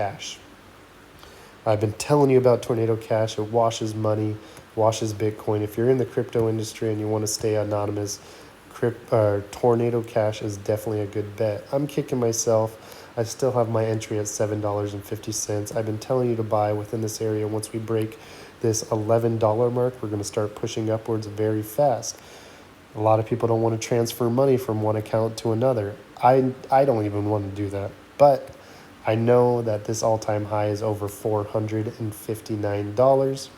Cash. I've been telling you about Tornado Cash. It washes money, washes Bitcoin. If you're in the crypto industry and you want to stay anonymous, Tornado Cash is definitely a good bet. I'm kicking myself. I still have my entry at $7.50. I've been telling you to buy within this area. Once we break this $11 mark, we're going to start pushing upwards very fast. A lot of people don't want to transfer money from one account to another. I don't even want to do that. But I know that this all-time high is over $459.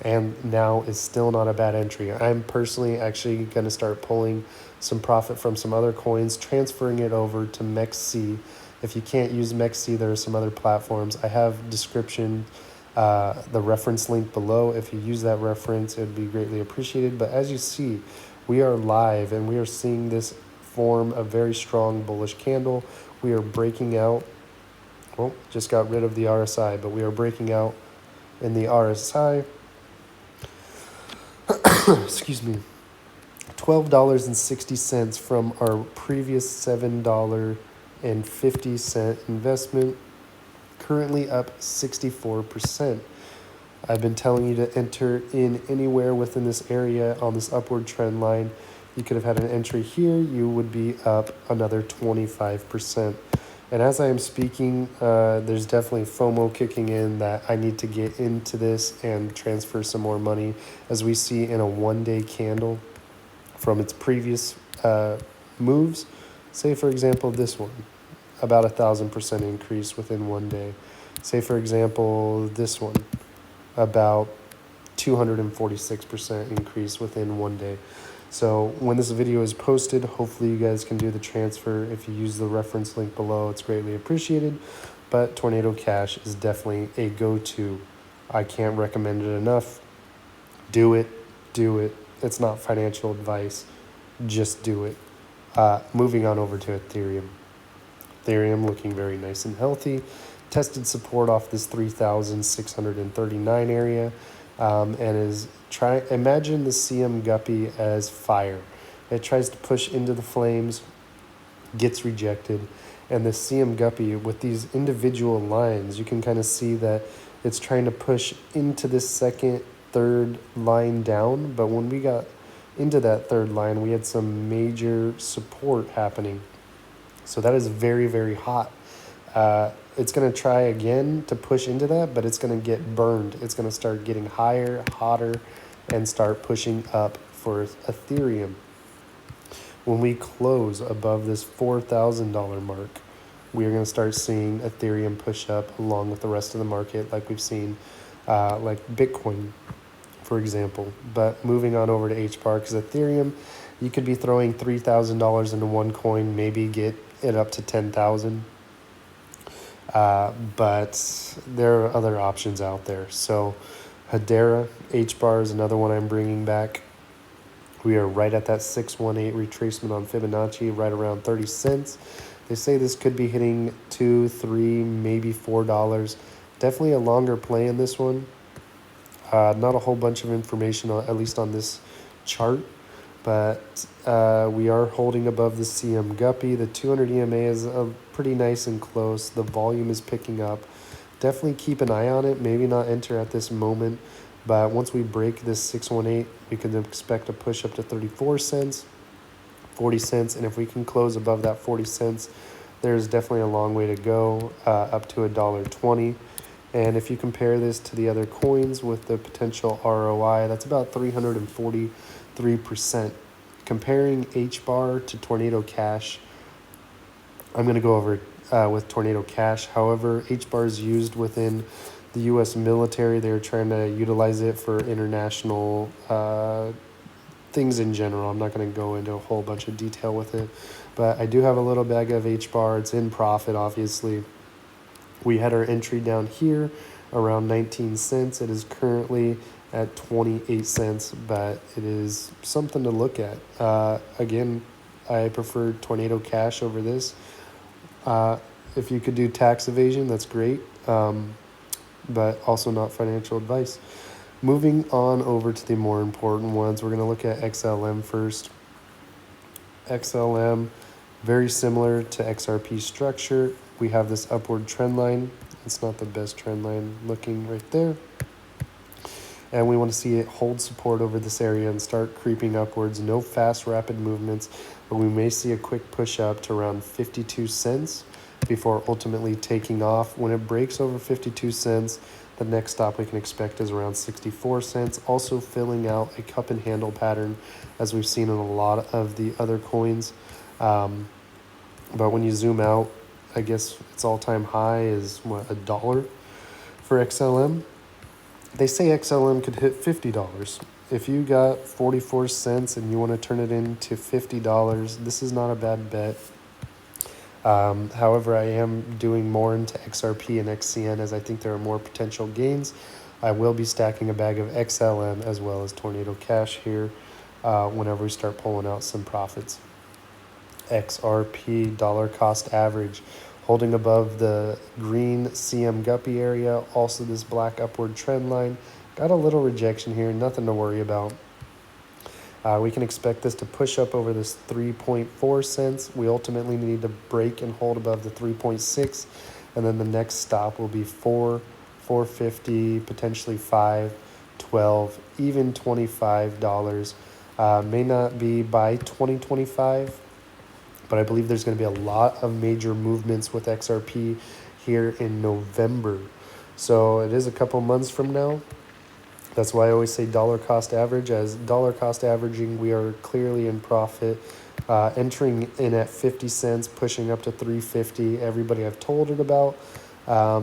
And now is still not a bad entry. I'm personally actually going to start pulling some profit from some other coins, transferring it over to MEXC. If you can't use MEXC, there are some other platforms. I have description, the reference link below. If you use that reference, it would be greatly appreciated. But as you see, we are live and we are seeing this form a very strong bullish candle. We are breaking out. Well, just got rid of the RSI, but we are breaking out in the RSI. Excuse me, $12.60 from our previous $7.50 investment, currently up 64%. I've been telling you to enter in anywhere within this area on this upward trend line. You could have had an entry here, you would be up another 25%. And as I am speaking, there's definitely FOMO kicking in that I need to get into this and transfer some more money, as we see in a one-day candle from its previous moves. Say, for example, this one, about 1,000% increase within one day. Say, for example, this one, about 246% increase within one day. So when this video is posted, hopefully you guys can do the transfer. If you use the reference link below, it's greatly appreciated. But Tornado Cash is definitely a go-to. I can't recommend it enough. Do it. Do it. It's not financial advice. Just do it. Moving on over to Ethereum. Ethereum looking very nice and healthy. Tested support off this 3,639 area. And is imagine the CM Guppy as fire. It tries to push into the flames, gets rejected, and the CM Guppy with these individual lines, you can kind of see that it's trying to push into this second, third line down. But when we got into that third line, we had some major support happening. So that is very, very hot. It's going to try again to push into that, but it's going to get burned. It's going to start getting higher, hotter, and start pushing up for Ethereum. When we close above this $4,000 mark, we are going to start seeing Ethereum push up along with the rest of the market, like we've seen, like Bitcoin, for example. But moving on over to HBAR, because Ethereum, you could be throwing $3,000 into one coin, maybe get it up to $10,000. But there are other options out there. So Hedera, HBAR is another one I'm bringing back. We are right at that 618 retracement on Fibonacci, right around 30 cents. They say this could be hitting $2, $3, maybe $4. Definitely a longer play in this one. Not a whole bunch of information, at least on this chart. But we are holding above the CM Guppy. The 200 EMA is pretty nice and close. The volume is picking up. Definitely keep an eye on it. Maybe not enter at this moment. But once we break this 618, we can expect a push up to 34 cents, 40 cents. And if we can close above that 40 cents, there's definitely a long way to go, up to $1.20. And if you compare this to the other coins with the potential ROI, that's about 343%. Comparing HBAR to Tornado Cash, I'm going to go over with Tornado Cash. However, HBAR is used within the U.S. military. They're trying to utilize it for international things in general. I'm not going to go into a whole bunch of detail with it, but I do have a little bag of HBAR. It's in profit, obviously. We had our entry down here around 19 cents. It is currently at 28 cents, but it is something to look at. Again, I prefer Tornado Cash over this. If you could do tax evasion, that's great, but also not financial advice. Moving on over to the more important ones, we're going to look at XLM first. XLM, very similar to XRP structure. we have this upward trend line. It's not the best trend line looking right there. And we want to see it hold support over this area and start creeping upwards. No fast, rapid movements, but we may see a quick push up to around 52 cents before ultimately taking off. When it breaks over 52 cents, the next stop we can expect is around 64 cents, also filling out a cup and handle pattern as we've seen in a lot of the other coins. But when you zoom out, I guess its all-time high is what, $1 for XLM. They say XLM could hit $50. If you got 44 cents and you want to turn it into $50, this is not a bad bet. However, I am doing more into XRP and XCN as I think there are more potential gains. I will be stacking a bag of XLM as well as Tornado Cash here whenever we start pulling out some profits. XRP dollar cost average holding above the green CM guppy area. Also this black upward trend line. Got a little rejection here, nothing to worry about. We can expect this to push up over this 3.4 cents. We ultimately need to break and hold above the 3.6, and then the next stop will be 4, 450, potentially 5, 12, even $25. May not be by 2025, but I believe there's going to be a lot of major movements with XRP here in November. So it is a couple months from now. That's why I always say dollar cost average. As dollar cost averaging, we are clearly in profit. Entering in at 50 cents, pushing up to 350. Everybody I've told it about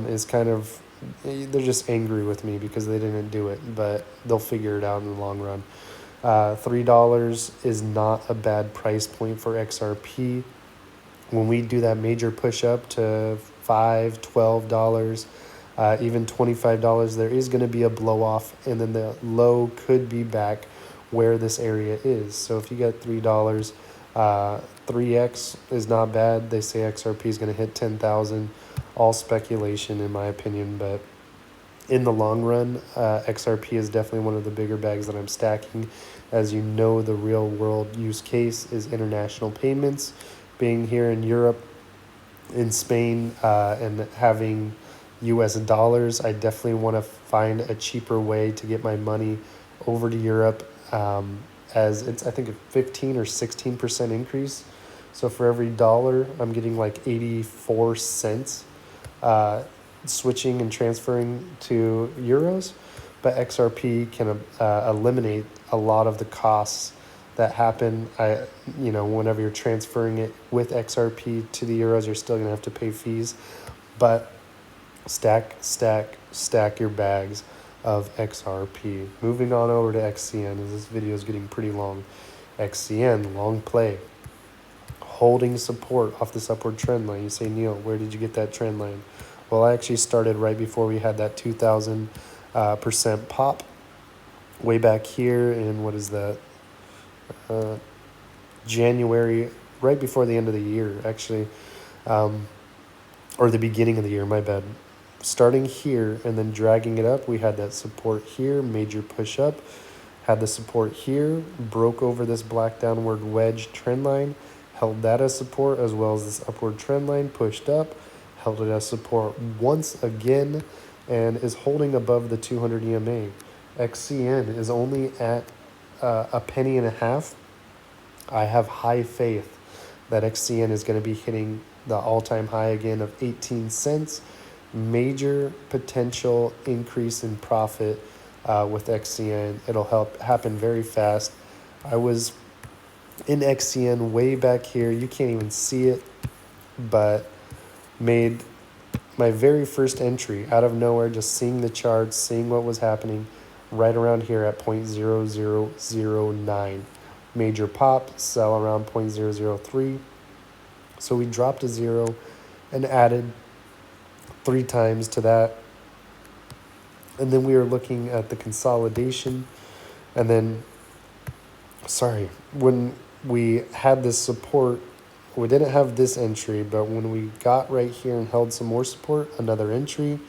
is kind of, they're just angry with me because they didn't do it, but they'll figure it out in the long run. $3 is not a bad price point for XRP. When we do that major push up to $5, $12, even $25, there is going to be a blow off, and then the low could be back where this area is. So if you get $3, 3x is not bad. They say XRP is going to hit 10,000. All speculation in my opinion, but in the long run, XRP is definitely one of the bigger bags that I'm stacking. As you know, the real world use case is international payments. Being here in Europe, in Spain, and having US dollars, I definitely want to find a cheaper way to get my money over to Europe, as it's, I think, a 15 or 16% increase. So for every dollar, I'm getting like 84 cents switching and transferring to euros. But XRP can eliminate a lot of the costs that happen. Whenever you're transferring it with XRP to the euros, you're still going to have to pay fees. But stack your bags of XRP. Moving on over to XCN, as this video is getting pretty long. XCN, long play. Holding support off this upward trend line. You say, Neil, where did you get that trend line? Well, I actually started right before we had that 2,000% pop. Way back here in, what is that? January, right before the end of the year, actually. Or the beginning of the year, my bad. Starting here and then dragging it up, we had that support here, major push up, had the support here, broke over this black downward wedge trend line, held that as support, as well as this upward trend line, pushed up, held it as support once again, and is holding above the 200 EMA. XCN is only at a penny and a half. I have high faith that XCN is going to be hitting the all-time high again of 18 cents. Major potential increase in profit with XCN. It'll happen very fast. I was in XCN way back here. You can't even see it, but made my very first entry out of nowhere, just seeing the charts, seeing what was happening right around here at 0.0009. Major pop, sell around 0.003. So we dropped a 0 and added 3 times to that. And then we were looking at the consolidation. And then, when we had this support, we didn't have this entry, but when we got right here and held some more support, another entry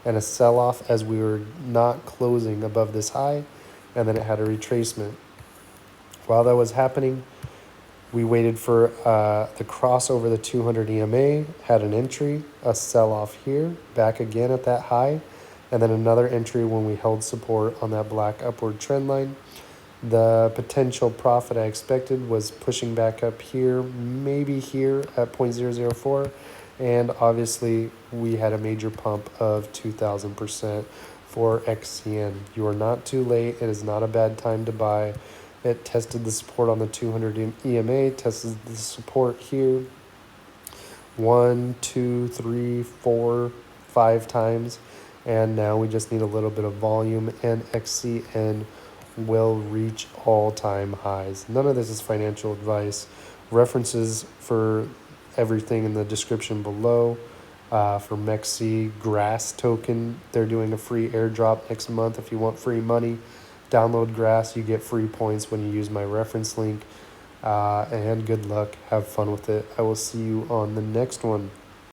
and a sell-off as we were not closing above this high, and then it had a retracement. While that was happening, We waited for the cross over the 200 EMA, had an entry, a sell-off here, back again at that high, and then another entry when we held support on that black upward trend line. The potential profit I expected was pushing back up here, maybe here at 0.004, and obviously we had a major pump of 2,000% for XCN. You are not too late. It is not a bad time to buy. It tested the support on the 200 EMA, tested the support here 1, 2, 3, 4, 5 times, and now we just need a little bit of volume, and XCN will reach all-time highs. None of this is financial advice. References for everything in the description below. For MEXC Grass token, they're doing a free airdrop next month. If you want free money, download Grass. You get free points when you use my reference link. And good luck. Have fun with it. I will see you on the next one.